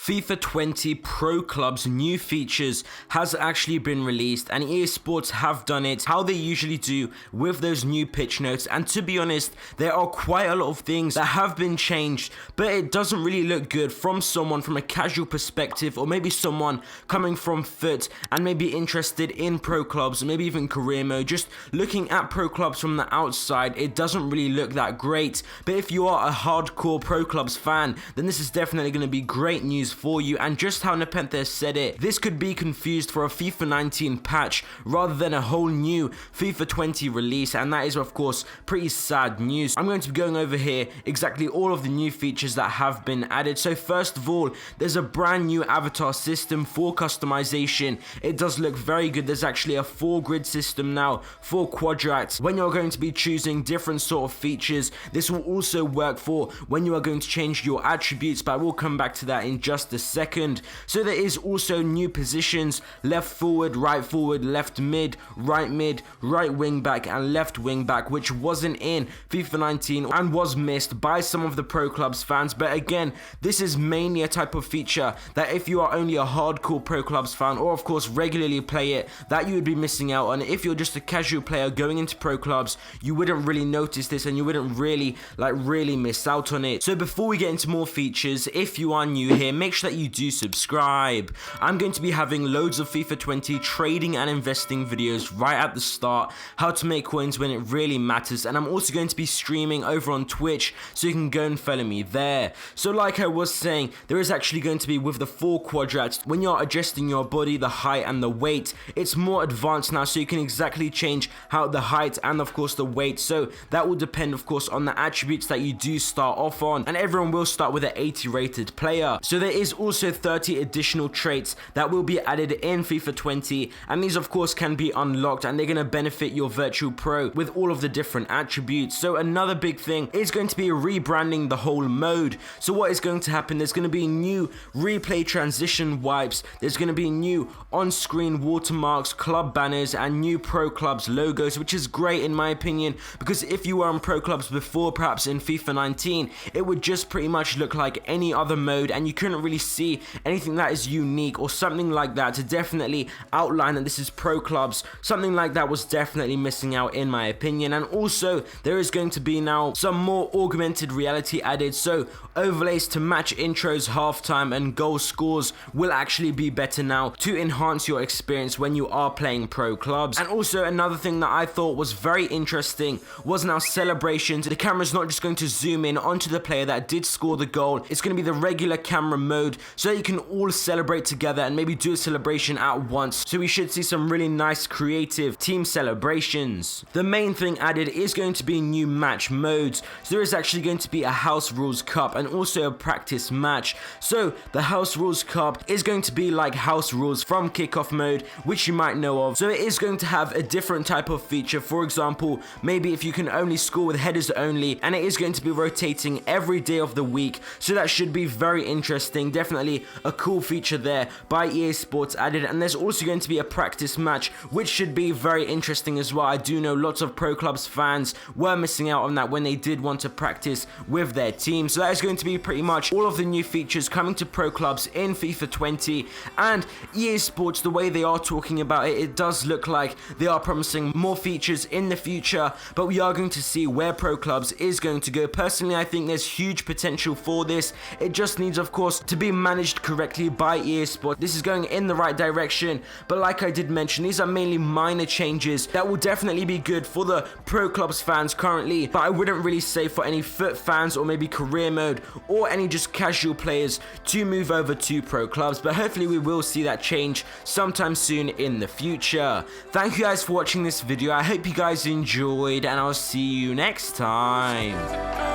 FIFA 20 Pro Club's new features has actually been released, and EA Sports have done it how they usually do with those new pitch notes. And to be honest, there are quite a lot of things that have been changed, but it doesn't really look good from someone from a casual perspective, or maybe someone coming from FUT and maybe interested in pro clubs, maybe even career mode. Just looking at pro clubs from the outside, it doesn't really look that great. But if you are a hardcore pro clubs fan, then this is definitely going to be great news for you. And just how NepentheZ said it, this could be confused for a FIFA 19 patch rather than a whole new FIFA 20 release, and that is of course pretty sad news. I'm going to be going over here exactly all of the new features that have been added. So first of all, there's a brand new avatar system for customization. It does look very good. There's actually a 4-grid system now for quadrats when you're going to be choosing different sort of features. This will also work for when you are going to change your attributes, but I will come back to that in just a second. So there is also new positions: left forward, left mid, right wing back, and left wing back, which wasn't in FIFA 19 and was missed by some of the pro clubs fans. But again, this is mainly a type of feature that if you are only a hardcore pro clubs fan, or of course regularly play it, that you would be missing out on. If you're just a casual player going into pro clubs, you wouldn't really notice this, and you wouldn't really miss out on it. So before we get into more features, if you are new here, make sure that you do subscribe. I'm going to be having loads of FIFA 20 trading and investing videos right at the start, how to make coins when it really matters, and I'm also going to be streaming over on Twitch, so you can go and follow me there. So like I was saying, there is actually going to be, with the 4 quadrats, when you're adjusting your body, the height and the weight, it's more advanced now, so you can exactly change how the height and of course the weight. So that will depend of course on the attributes that you do start off on, and everyone will start with an 80 rated player. So there is also 30 additional traits that will be added in FIFA 20, and these of course can be unlocked, and they're going to benefit your virtual pro with all of the different attributes. So another big thing is going to be rebranding the whole mode. So what is going to happen, there's going to be new replay transition wipes, there's going to be new on-screen watermarks, club banners, and new pro clubs logos, which is great in my opinion, because if you were on pro clubs before, perhaps in FIFA 19, it would just pretty much look like any other mode, and you couldn't really see anything that is unique or something like that to definitely outline that this is pro clubs. Something like that was definitely missing out in my opinion. And also there is going to be now some more augmented reality added, so overlays to match intros, halftime, and goal scores will actually be better now to enhance your experience when you are playing pro clubs. And also another thing that I thought was very interesting was now celebrations. The camera's not just going to zoom in onto the player that did score the goal, it's going to be the regular camera mode, so you can all celebrate together and maybe do a celebration at once. So we should see some really nice creative team celebrations. The main thing added is going to be new match modes. So there is actually going to be a House Rules Cup and also a practice match. So the House Rules Cup is going to be like House Rules from Kickoff mode, which you might know of. So it is going to have a different type of feature. For example, maybe if you can only score with headers only, and it is going to be rotating every day of the week. So that should be very interesting. Definitely a cool feature there by EA Sports added. And there's also going to be a practice match, which should be very interesting as well. I do know lots of pro clubs fans were missing out on that when they did want to practice with their team. So that is going to be pretty much all of the new features coming to pro clubs in FIFA 20. And EA Sports, the way they are talking about it, it does look like they are promising more features in the future, but we are going to see where pro clubs is going to go. Personally, I think there's huge potential for this. It just needs of course to be managed correctly by EA Sports. This is going in the right direction, but like I did mention, these are mainly minor changes that will definitely be good for the pro clubs fans currently, but I wouldn't really say for any FUT fans or maybe career mode or any just casual players to move over to pro clubs. But hopefully we will see that change sometime soon in the future. Thank you guys for watching this video. I hope you guys enjoyed, and I'll see you next time.